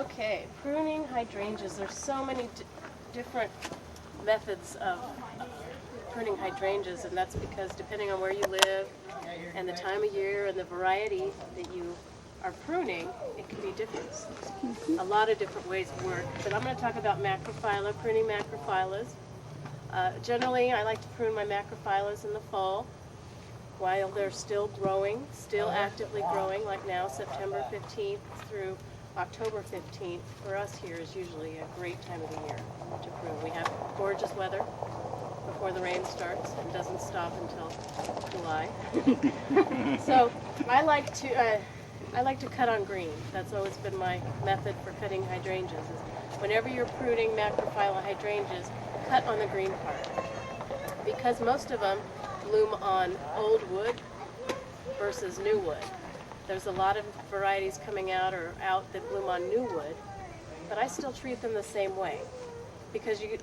Okay, pruning hydrangeas. There's so many different methods of pruning hydrangeas, and that's because depending on where you live and the time of year and the variety that you are pruning, it can be different. A lot of different ways work, but I'm going to talk about macrophylla, pruning macrophyllas. Generally, I like to prune my macrophylla in the fall while they're still growing, still actively growing, like now, September 15th through October 15th. For us here is usually a great time of the year to prune. We have gorgeous weather before the rain starts and doesn't stop until July. So I like to cut on green. That's always been my method for cutting hydrangeas. Is whenever you're pruning macrophylla hydrangeas, cut on the green part. Because most of them bloom on old wood versus new wood. There's a lot of varieties coming out that bloom on new wood, but I still treat them the same way. Because if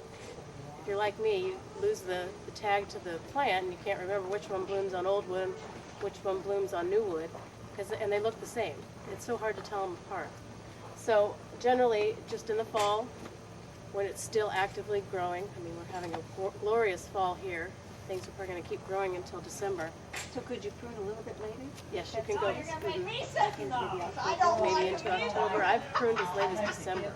you're like me, you lose the tag to the plant and you can't remember which one blooms on old wood, which one blooms on new wood, and they look the same. It's so hard to tell them apart. So generally, just in the fall, when it's still actively growing, I mean, we're having a glorious fall here. Things are going to keep growing until December. So could you prune a little bit later? Yes, you can go maybe into October. I've pruned as late as December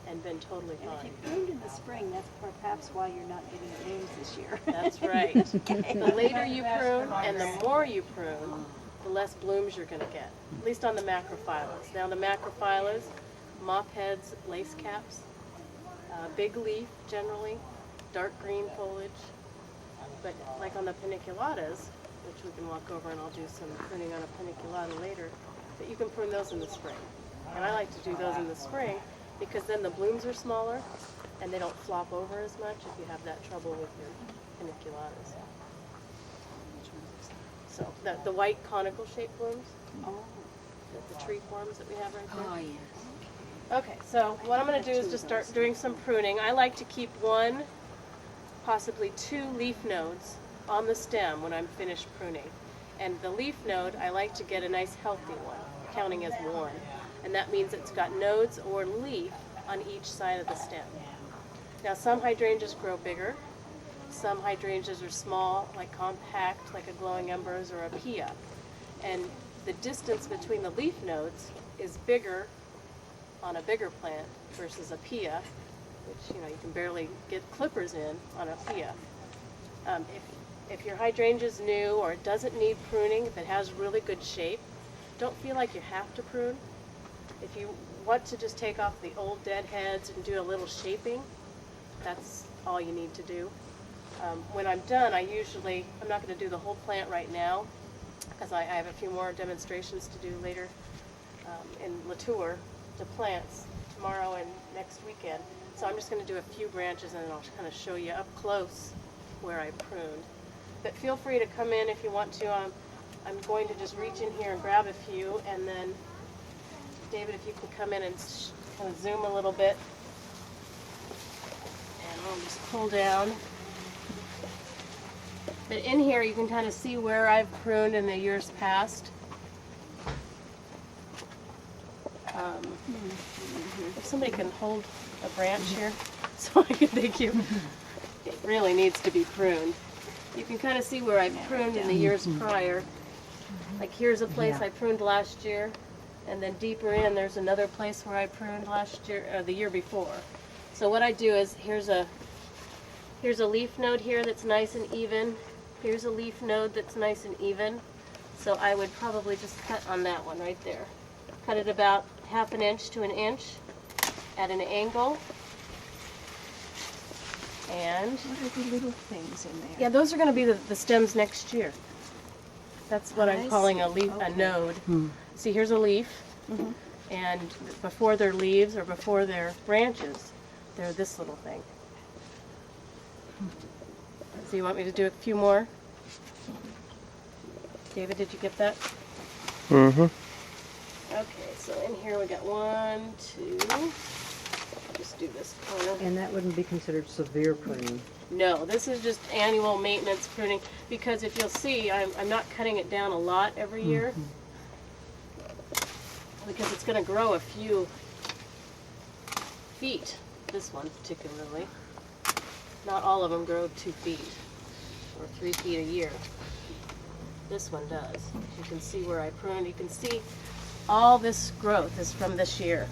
and been totally And if fine. you pruned in the spring, that's perhaps why you're not getting blooms this year. That's right. The later you prune and the more you prune, the less blooms you're going to get, at least on the macrophyllas. Now the macrophyllas, mop heads, lace caps, big leaf generally, dark green foliage. But like on the paniculatas, which we can walk over and I'll do some pruning on a paniculata later, but you can prune those in the spring. And I like to do those in the spring because then the blooms are smaller and they don't flop over as much if you have that trouble with your paniculatas. So the white conical shaped blooms, the tree forms that we have right there. Oh, yes. Okay, so what I'm going to do is just start doing some pruning. I like to keep one, possibly two leaf nodes on the stem when I'm finished pruning. And the leaf node, I like to get a nice healthy one, counting as one. And that means it's got nodes or leaf on each side of the stem. Now some hydrangeas grow bigger. Some hydrangeas are small, like compact, like a glowing embers or a pia. And the distance between the leaf nodes is bigger on a bigger plant versus a pia, which you can barely get clippers in on a pia. If your hydrangea is new or it doesn't need pruning, if it has really good shape, don't feel like you have to prune. If you want to just take off the old dead heads and do a little shaping, that's all you need to do. When I'm done, I'm not going to do the whole plant right now because I have a few more demonstrations to do later in Latour to plants tomorrow and next weekend. So I'm just going to do a few branches and then I'll kind of show you up close where I pruned. But feel free to come in if you want to. I'm going to just reach in here and grab a few, and then David, if you can come in and kind of zoom a little bit. And I'll just pull down. But in here you can kind of see where I've pruned in the years past. If somebody can hold a branch here, so I can thank you. It really needs to be pruned. You can kind of see where I've pruned in the years prior. Like here's a place I pruned last year, and then deeper in there's another place where I pruned last year, or the year before. So what I do is here's a leaf node here that's nice and even. Here's a leaf node that's nice and even. So I would probably just cut on that one right there. Cut it about 1/2 inch to 1 inch at an angle. And What are the little things in there? yeah, those are going to be the stems next year. That's what I'm calling a leaf, a node. See, here's a leaf, and before they're leaves or before they're branches, they're this little thing. So you want me to do a few more? David, did you get that? Mm-hmm. Okay, so in here we got 1, 2. Just do this corner. And that wouldn't be considered severe pruning. No, this is just annual maintenance pruning because if you'll see, I'm not cutting it down a lot every year because it's going to grow a few feet. This one particularly. Not all of them grow 2 feet or 3 feet a year. This one does. You can see where I pruned. You can see all this growth is from this year.